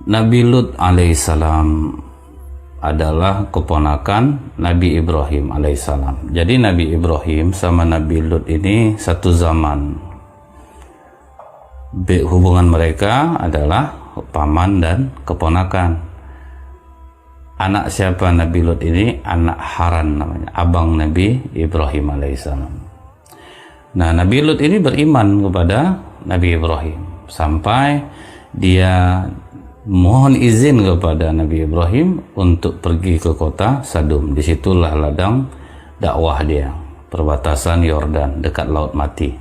Nabi Lut alaihissalam adalah keponakan Nabi Ibrahim alaihissalam. Jadi Nabi Ibrahim sama Nabi Lut ini satu zaman. Hubungan mereka adalah paman dan keponakan. Anak siapa Nabi Lut ini? Anak Haran namanya, abang Nabi Ibrahim alaihissalam. Nah, Nabi Lut ini beriman kepada Nabi Ibrahim sampai dia mohon izin kepada Nabi Ibrahim untuk pergi ke kota Sadum. Disitulah ladang dakwah dia, perbatasan Yordan dekat Laut Mati.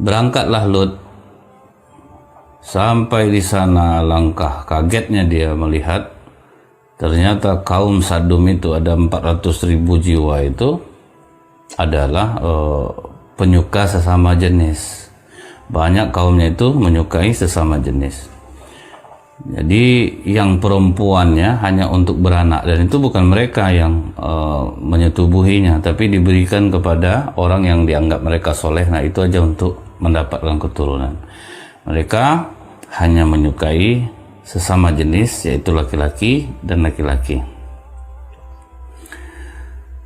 Berangkatlah Lut. Sampai di sana, langkah kagetnya dia melihat ternyata kaum Sadum itu ada 400.000 jiwa itu adalah penyuka sesama jenis. Banyak kaumnya itu menyukai sesama jenis. Jadi yang perempuannya hanya untuk beranak, dan itu bukan mereka yang menyetubuhinya, tapi diberikan kepada orang yang dianggap mereka soleh. Nah, itu aja untuk mendapatkan keturunan. Mereka hanya menyukai sesama jenis, yaitu laki-laki dan laki-laki.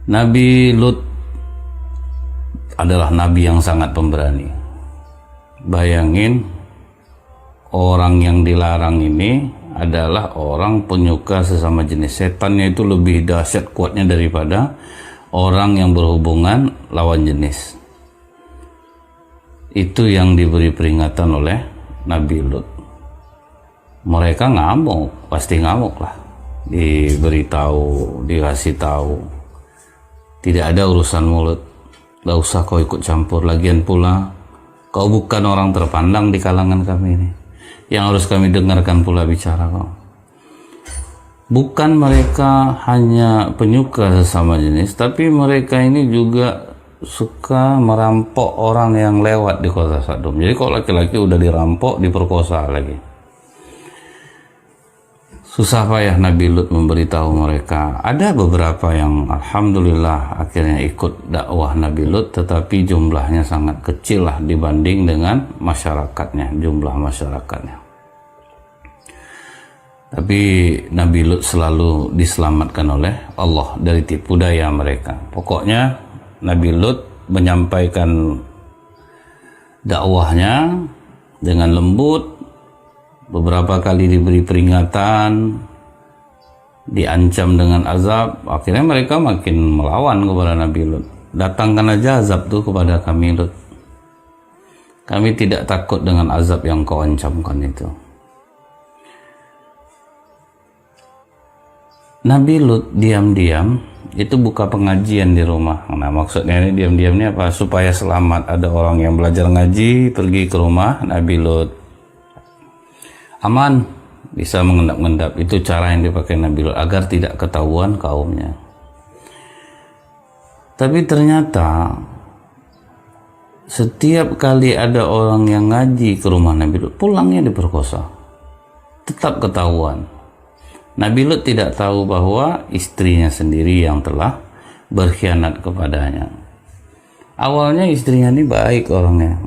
Nabi Lut adalah nabi yang sangat pemberani. Bayangin, orang yang dilarang ini adalah orang penyuka sesama jenis. Setannya itu lebih dahsyat kuatnya daripada orang yang berhubungan lawan jenis. Itu yang diberi peringatan oleh Nabi Lut. Mereka ngamuk, pasti ngamuk lah. Diberitahu, dikasih tahu. Tidak ada urusan mulut. Gak usah kau ikut campur. Lagian pula, kau bukan orang terpandang di kalangan kami ini. Yang harus kami dengarkan pula bicara kau. Bukan mereka hanya penyuka sesama jenis, tapi mereka ini juga suka merampok orang yang lewat di kota Sadum. Jadi kalau laki-laki udah dirampok, diperkosa lagi. Susah payah Nabi Lut memberitahu mereka. Ada beberapa yang alhamdulillah akhirnya ikut dakwah Nabi Lut, tetapi jumlahnya sangat kecil lah dibanding dengan masyarakatnya, jumlah masyarakatnya. Tapi Nabi Lut selalu diselamatkan oleh Allah dari tipu daya mereka. Pokoknya Nabi Lut menyampaikan dakwahnya dengan lembut. Beberapa kali diberi peringatan, diancam dengan azab. Akhirnya mereka makin melawan kepada Nabi Lut. Datangkan aja azab tuh kepada kami Lut. Kami tidak takut dengan azab yang kau ancamkan itu. Nabi Lut diam-diam itu buka pengajian di rumah. Nah, maksudnya ini diam-diam ini apa? Supaya selamat. Ada orang yang belajar ngaji pergi ke rumah Nabi Lut. Aman, bisa mengendap-endap. Itu cara yang dipakai Nabi Lut agar tidak ketahuan kaumnya. Tapi ternyata setiap kali ada orang yang ngaji ke rumah Nabi Lut, pulangnya diperkosa. Tetap ketahuan. Nabi Lut tidak tahu bahwa istrinya sendiri yang telah berkhianat kepadanya. Awalnya istrinya ini baik orangnya.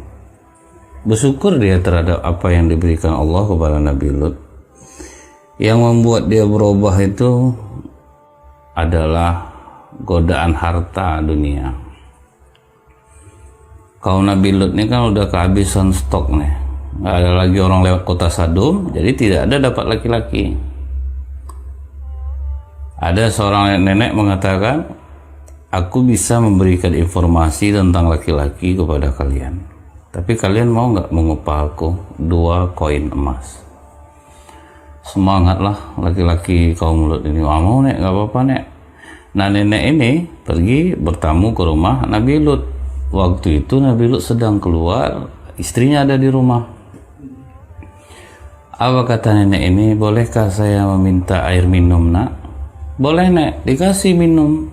Bersyukur dia terhadap apa yang diberikan Allah kepada Nabi Lut. Yang membuat dia berubah itu adalah godaan harta dunia. Kalau Nabi Lut ini kan udah kehabisan stok nih. Nggak ada lagi orang lewat kota Sadum, jadi tidak ada dapat laki-laki. Ada seorang nenek mengatakan, aku bisa memberikan informasi tentang laki-laki kepada kalian. Tapi kalian mau nggak mengupah aku 2 koin emas? Semangatlah laki-laki kaum Lut ini. Mau nek, nggak apa-apa nek. Nah, nenek ini pergi bertamu ke rumah Nabi Lut. Waktu itu Nabi Lut sedang keluar, istrinya ada di rumah. Apa kata nenek ini? Bolehkah saya meminta air minum nak? Boleh nek, dikasih minum.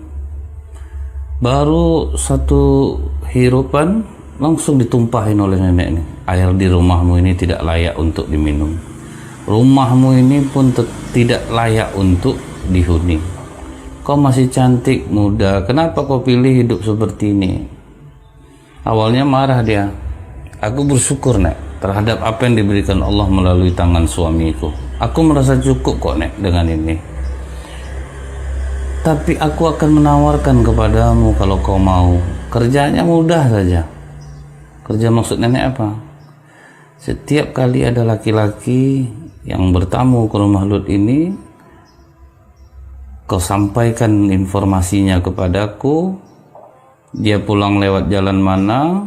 Baru 1 hirupan langsung ditumpahin oleh nenek ini. Air di rumahmu ini tidak layak untuk diminum. Rumahmu ini pun tidak layak untuk dihuni. Kau masih cantik, muda, kenapa kau pilih hidup seperti ini? Awalnya marah dia. Aku bersyukur nek, terhadap apa yang diberikan Allah melalui tangan suamiku. Aku merasa cukup kok Nek dengan ini. Tapi aku akan menawarkan kepadamu kalau kau mau. Kerjanya mudah saja. Kerja maksud nenek apa? Setiap kali ada laki-laki yang bertamu ke rumah Lut ini, kau sampaikan informasinya kepadaku. Dia pulang lewat jalan mana,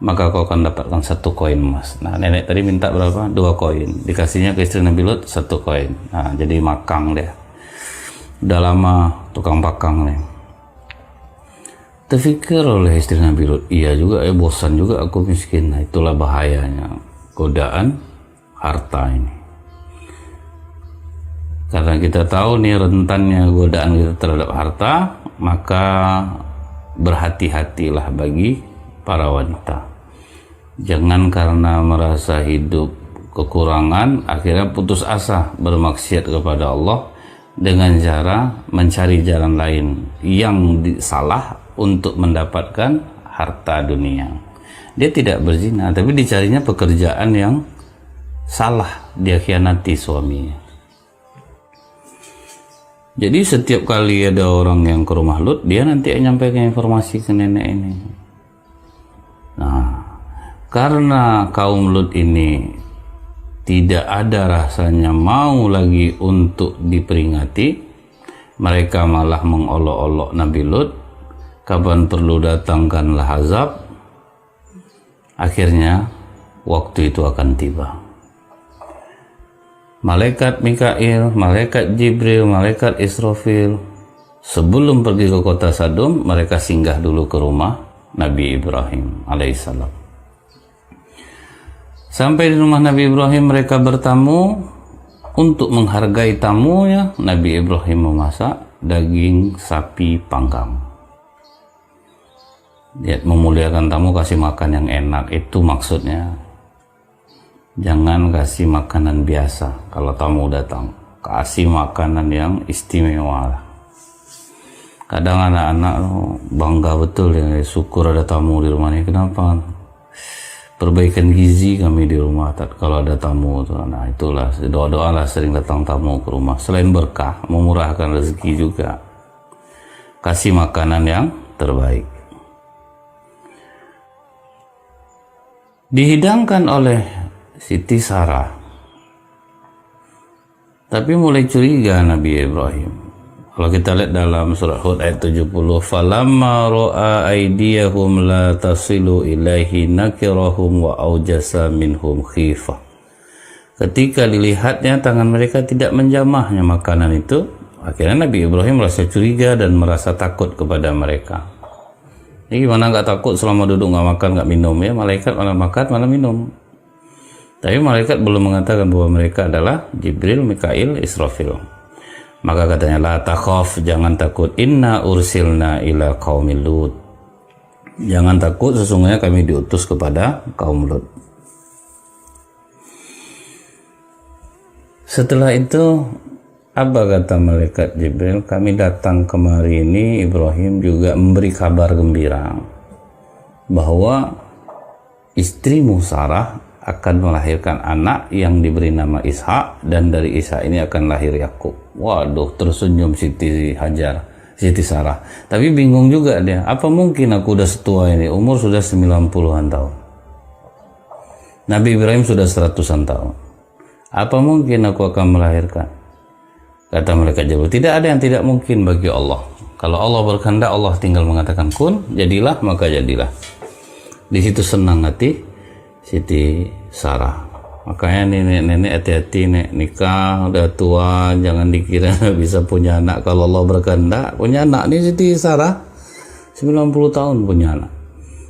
maka kau akan dapatkan 1 koin emas. Nah, nenek tadi minta berapa? 2 koin. Dikasihnya ke istri Nabi Lut 1 koin. Nah, jadi makang dia. Udah lama tukang pakang nih. Terfikir oleh istri Nabi Lut, iya juga bosan juga aku miskin. Nah, itulah bahayanya godaan harta ini. Karena kita tahu nih rentannya godaan kita terhadap harta, maka berhati-hatilah bagi para wanita. Jangan karena merasa hidup kekurangan akhirnya putus asa bermaksiat kepada Allah dengan cara mencari jalan lain yang salah untuk mendapatkan harta dunia. Dia tidak berzina, tapi dicarinya pekerjaan yang salah, dia khianati suaminya. Jadi setiap kali ada orang yang ke rumah Lut, dia nanti nyampaikan informasi ke nenek ini. Nah, karena kaum Lut ini tidak ada rasanya mau lagi untuk diperingati, mereka malah mengolok-olok Nabi Lut, kapan perlu datangkanlah azab. Akhirnya waktu itu akan tiba. Malaikat Mikail, malaikat Jibril, malaikat Israfil sebelum pergi ke kota Sadum, mereka singgah dulu ke rumah Nabi Ibrahim alaihissalam. Sampai di rumah Nabi Ibrahim mereka bertamu. Untuk menghargai tamunya, Nabi Ibrahim memasak daging sapi panggang. Dia memuliakan tamu, kasih makan yang enak, itu maksudnya. Jangan kasih makanan biasa kalau tamu datang, kasih makanan yang istimewa. Kadang anak-anak bangga betul ya, syukur ada tamu di rumah ini. Kenapa? Perbaikan gizi kami di rumah kalau ada tamu. Nah, itulah doa-doalah sering datang tamu ke rumah. Selain berkah, memurahkan rezeki juga. Kasih makanan yang terbaik. Dihidangkan oleh Siti Sarah. Tapi mulai curiga Nabi Ibrahim. Kalau kita lihat dalam surah Hud ayat 70, falamma ra'a aydiyahum la tasilu ilaihi nakirahum wa aujasa minhum khifah. Ketika dilihatnya tangan mereka tidak menjamahnya makanan itu, akhirnya Nabi Ibrahim merasa curiga dan merasa takut kepada mereka. Ini gimana nggak takut selama duduk nggak makan nggak minum ya? Malaikat malah makan malah minum. Tapi malaikat belum mengatakan bahwa mereka adalah Jibril, Mikail, Israfil. Maka katanya, la takhaf, jangan takut, inna ursilna ila qaumil Lut. Jangan takut, sesungguhnya kami diutus kepada kaum Lut. Setelah itu, apa kata malaikat Jibril? Kami datang kemari ini, Ibrahim juga memberi kabar gembira bahwa istrimu Sarah akan melahirkan anak yang diberi nama Ishak, dan dari Ishak ini akan lahir Yakub. Waduh, tersenyum Siti Hajar, Siti Sarah. Tapi bingung juga dia, apa mungkin aku udah setua ini, umur sudah 90-an tahun. Nabi Ibrahim sudah 100-an tahun. Apa mungkin aku akan melahirkan? Kata malaikat Jibril, tidak ada yang tidak mungkin bagi Allah. Kalau Allah berkehendak, Allah tinggal mengatakan kun, jadilah, maka jadilah. Di situ senang hati Siti Sarah. Makanya nenek-nenek hati-hati, nek nikah udah tua jangan dikira bisa punya anak kalau Allah berkehendak. Punya anak nih Siti Sarah 90 tahun punya anak.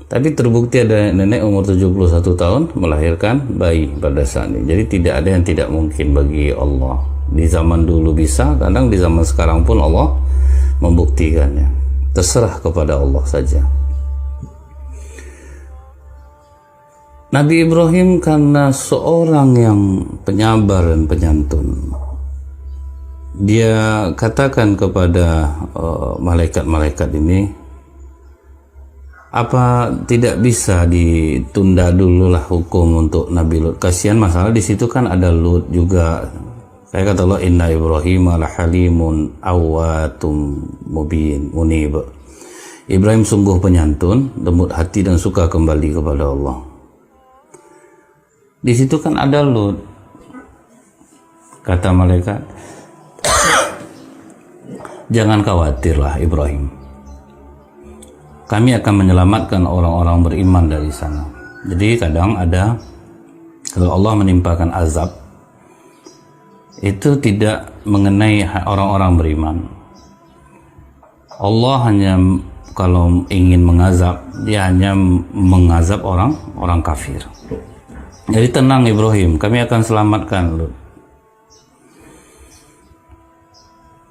Tapi terbukti ada nenek umur 71 tahun melahirkan bayi pada saat ini. Jadi tidak ada yang tidak mungkin bagi Allah. Di zaman dulu bisa, kadang di zaman sekarang pun Allah membuktikannya. Terserah kepada Allah saja. Nabi Ibrahim karena seorang yang penyabar dan penyantun, dia katakan kepada malaikat-malaikat ini, Apa tidak bisa ditunda dulu lah hukum untuk Nabi Lut? Kasihan, masalah di situ kan ada Lut juga. Saya kata Allah, inna Ibrahim la halimun awwatum munib. Ibrahim sungguh penyantun, lembut hati dan suka kembali kepada Allah. Di situ kan ada Lut. Kata malaikat, jangan khawatirlah Ibrahim, kami akan menyelamatkan orang-orang beriman dari sana. Jadi kadang ada, kalau Allah menimpakan azab, itu tidak mengenai orang-orang beriman. Allah hanya kalau ingin mengazab, dia hanya mengazab orang kafir. Jadi tenang Ibrahim, kami akan selamatkan lu.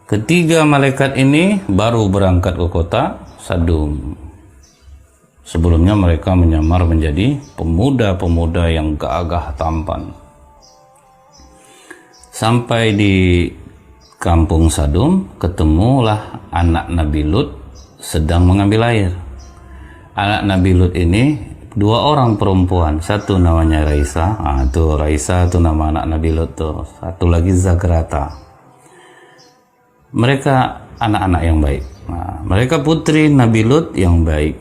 Ketiga malaikat ini baru berangkat ke kota Sadum. Sebelumnya mereka menyamar menjadi pemuda-pemuda yang gagah tampan. Sampai di kampung Sadum, ketemulah anak Nabi Lut sedang mengambil air. Anak Nabi Lut ini 2 orang perempuan, satu namanya Raisa, Raisa itu nama anak Nabi Lut tuh. Satu lagi Zagrata. Mereka anak-anak yang baik. Mereka putri Nabi Lut yang baik.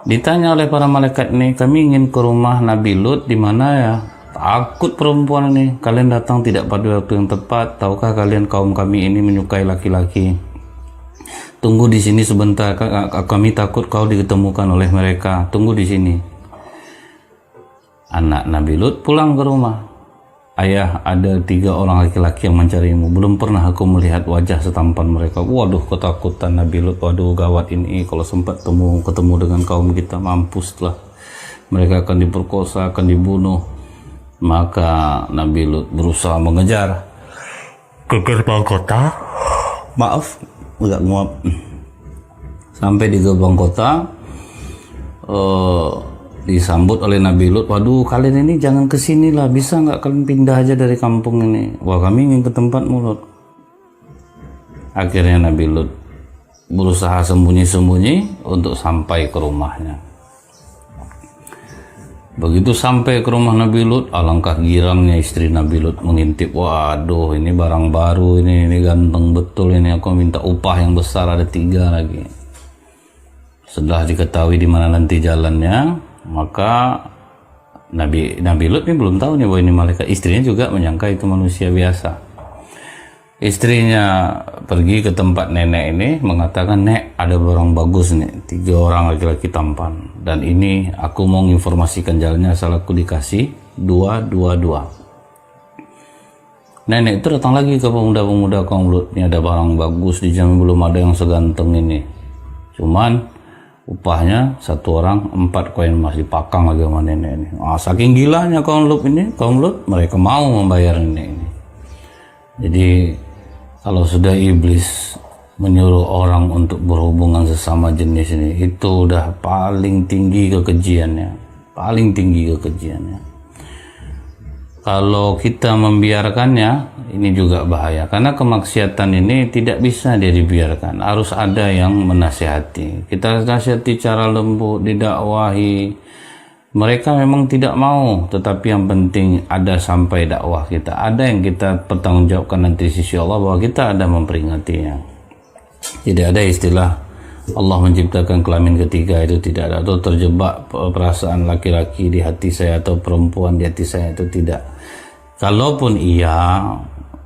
Ditanya oleh para malaikat ini, kami ingin ke rumah Nabi Lut, di mana ya? Takut perempuan ini. Kalian datang tidak pada waktu yang tepat. Tahukah kalian kaum kami ini menyukai laki-laki? Tunggu di sini sebentar. Kami takut kau diketemukan oleh mereka. Tunggu di sini. Anak Nabi Lut pulang ke rumah. Ayah, ada 3 orang laki-laki yang mencarimu. Belum pernah aku melihat wajah setampan mereka. Waduh, ketakutan Nabi Lut. Waduh, gawat ini. Kalau sempat ketemu dengan kaum kita, mampuslah. Mereka akan diperkosa, akan dibunuh. Maka Nabi Lut berusaha mengejar ke gerbang kota. Maaf, enggak nguap. Sampai di gerbang kota, disambut oleh Nabi Lut. Waduh, kalian ini jangan kesini lah, bisa nggak kalian pindah aja dari kampung ini? Wah, kami ingin ke tempat Lut. Akhirnya Nabi Lut berusaha sembunyi-sembunyi untuk sampai ke rumahnya. Begitu sampai ke rumah Nabi Lut, alangkah girangnya istri Nabi Lut mengintip. Waduh, ini barang baru, ini ganteng betul ini. Aku minta upah yang besar, ada 3 lagi. Setelah diketahui di mana nanti jalannya, maka Nabi Lut ini belum tahu nih bahwa ini malaikat. Istrinya juga menyangka itu manusia biasa. Istrinya pergi ke tempat nenek ini, mengatakan, "Nek, ada barang bagus nih, 3 orang laki-laki tampan. Dan ini aku mau menginformasikan jalannya, asal aku dikasih 2. Nenek itu datang lagi ke pemuda-pemuda kaum Lut. Ini ada barang bagus, dijamin belum ada yang seganteng ini. Cuman upahnya 1 orang 4 koin emas, dipakang lagi sama nenek ini. Saking gilanya kaum Lut ini, mereka mau membayar nenek ini. Jadi kalau sudah iblis menyuruh orang untuk berhubungan sesama jenis ini, itu udah paling tinggi kekejiannya. Kalau kita membiarkannya, ini juga bahaya. Karena kemaksiatan ini tidak bisa dia dibiarkan. Harus ada yang menasihati. Kita nasihati cara lembut, didakwahi. Mereka memang tidak mau, tetapi yang penting ada sampai dakwah kita. Ada yang kita pertanggungjawabkan nanti sisi Allah, bahwa kita ada memperingatinya. Tidak ada istilah Allah menciptakan kelamin ketiga, itu tidak ada. Atau terjebak perasaan laki-laki di hati saya atau perempuan di hati saya, itu tidak. Kalaupun iya,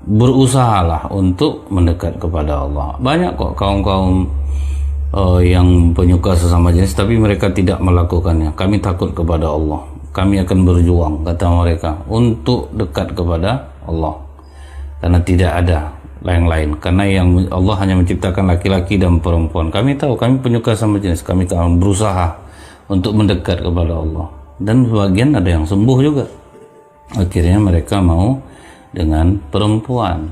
berusahalah untuk mendekat kepada Allah. Banyak kok kaum-kaum yang penyuka sesama jenis, tapi mereka tidak melakukannya. Kami takut kepada Allah, kami akan berjuang, kata mereka, untuk dekat kepada Allah. Karena tidak ada yang lain. Karena yang Allah hanya menciptakan laki-laki dan perempuan. Kami tahu, kami penyuka sama jenis, kami akan berusaha untuk mendekat kepada Allah. Dan sebagian ada yang sembuh juga. Akhirnya mereka mau dengan perempuan.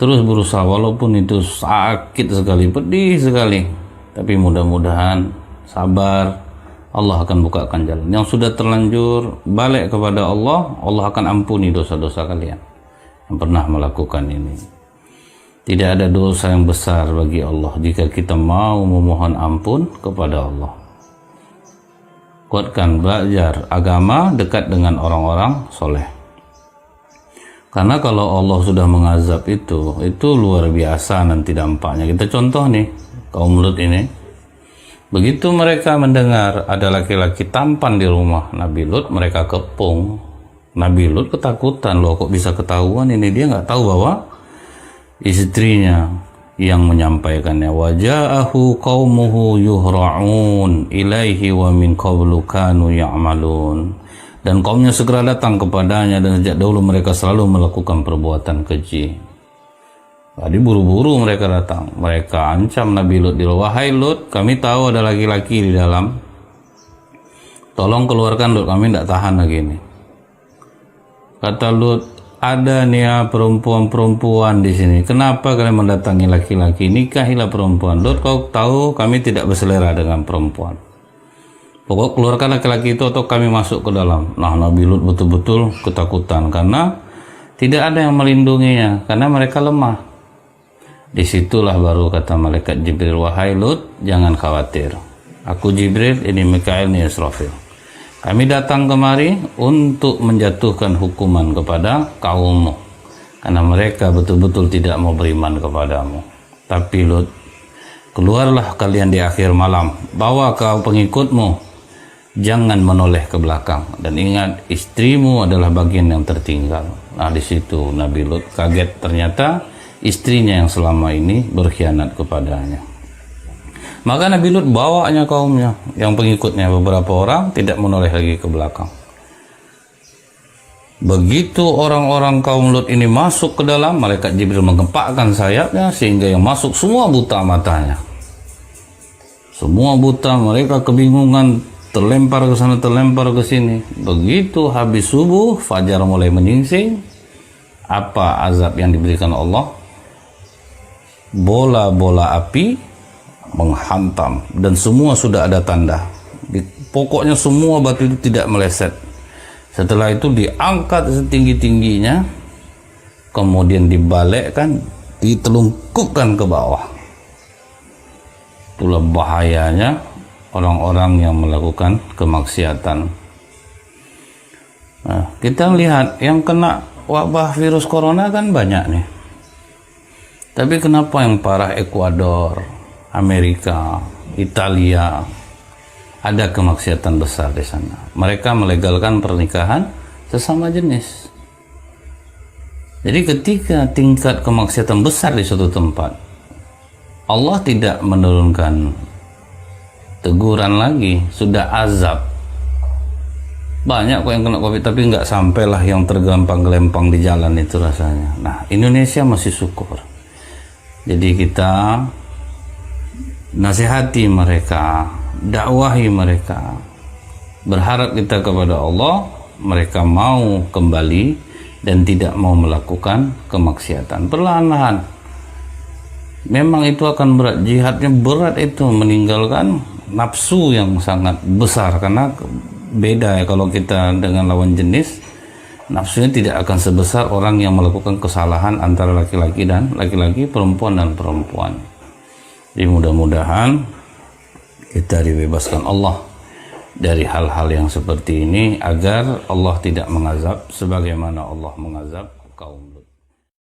Terus berusaha, walaupun itu sakit sekali, pedih sekali, tapi mudah-mudahan sabar, Allah akan bukakan jalan. Yang sudah terlanjur balik kepada Allah, Allah akan ampuni dosa-dosa kalian yang pernah melakukan ini. Tidak ada dosa yang besar bagi Allah jika kita mau memohon ampun kepada Allah. Kuatkan belajar agama, dekat dengan orang-orang soleh. Karena kalau Allah sudah mengazab itu luar biasa nanti dampaknya. Kita contoh nih, kaum Lut ini. Begitu mereka mendengar ada laki-laki tampan di rumah Nabi Lut, mereka kepung. Nabi Lut ketakutan, loh kok bisa ketahuan ini, dia nggak tahu bahwa istrinya yang menyampaikannya. Waja'ahu qaumuhu yuhra'un ilaihi wa min qablu kanu ya'malun. Dan kaumnya segera datang kepadanya, dan sejak dahulu mereka selalu melakukan perbuatan keji. Tadi buru-buru mereka datang. Mereka ancam Nabi Lut, wahai Lut, kami tahu ada laki-laki di dalam. Tolong keluarkan Lut, kami tidak tahan lagi ini. Kata Lut, ada nih ya perempuan-perempuan di sini. Kenapa kalian mendatangi laki-laki? Nikahilah perempuan. Lut, kau tahu kami tidak berselera dengan perempuan. Pokok keluarkan laki-laki itu atau kami masuk ke dalam. Nah, Nabi Lut betul-betul ketakutan karena tidak ada yang melindunginya, karena mereka lemah. Disitulah baru kata malaikat Jibril, wahai Lut, jangan khawatir. Aku Jibril, ini Mikail, ini Israfil. Kami datang kemari untuk menjatuhkan hukuman kepada kaummu, karena mereka betul-betul tidak mau beriman kepadamu. Tapi Lut, keluarlah kalian di akhir malam, bawa kau pengikutmu, jangan menoleh ke belakang, dan ingat istrimu adalah bagian yang tertinggal. Nah, di situ Nabi Lut kaget, ternyata istrinya yang selama ini berkhianat kepadanya. Maka Nabi Lut bawanya kaumnya, yang pengikutnya beberapa orang, tidak menoleh lagi ke belakang. Begitu orang-orang kaum Lut ini masuk ke dalam, malaikat Jibril menggempakkan sayapnya sehingga yang masuk semua buta matanya. Semua buta, mereka kebingungan, terlempar ke sana, terlempar ke sini. Begitu habis subuh, fajar mulai menyingsing. Apa azab yang diberikan Allah? Bola-bola api menghantam, dan semua sudah ada tanda. Pokoknya semua batu itu tidak meleset. Setelah itu diangkat setinggi-tingginya, kemudian dibalikkan, ditelungkupkan ke bawah. Itulah bahayanya orang-orang yang melakukan kemaksiatan. Nah, kita lihat yang kena wabah virus corona kan banyak nih. Tapi kenapa yang parah Ekuador, Amerika, Italia, ada kemaksiatan besar di sana. Mereka melegalkan pernikahan sesama jenis. Jadi ketika tingkat kemaksiatan besar di suatu tempat, Allah tidak menurunkan teguran lagi, sudah azab. Banyak kok yang kena COVID, tapi nggak sampailah yang tergelempang-gelempang di jalan itu rasanya. Nah, Indonesia masih syukur. Jadi kita nasihati mereka, dakwahi mereka, berharap kita kepada Allah, mereka mau kembali dan tidak mau melakukan kemaksiatan. Perlahan-lahan. Memang itu akan berat, jihadnya berat itu, meninggalkan nafsu yang sangat besar, karena beda ya kalau kita dengan lawan jenis, nafsunya tidak akan sebesar orang yang melakukan kesalahan antara laki-laki dan laki-laki, perempuan dan perempuan. Jadi mudah-mudahan kita dibebaskan Allah dari hal-hal yang seperti ini, agar Allah tidak mengazab sebagaimana Allah mengazab kaum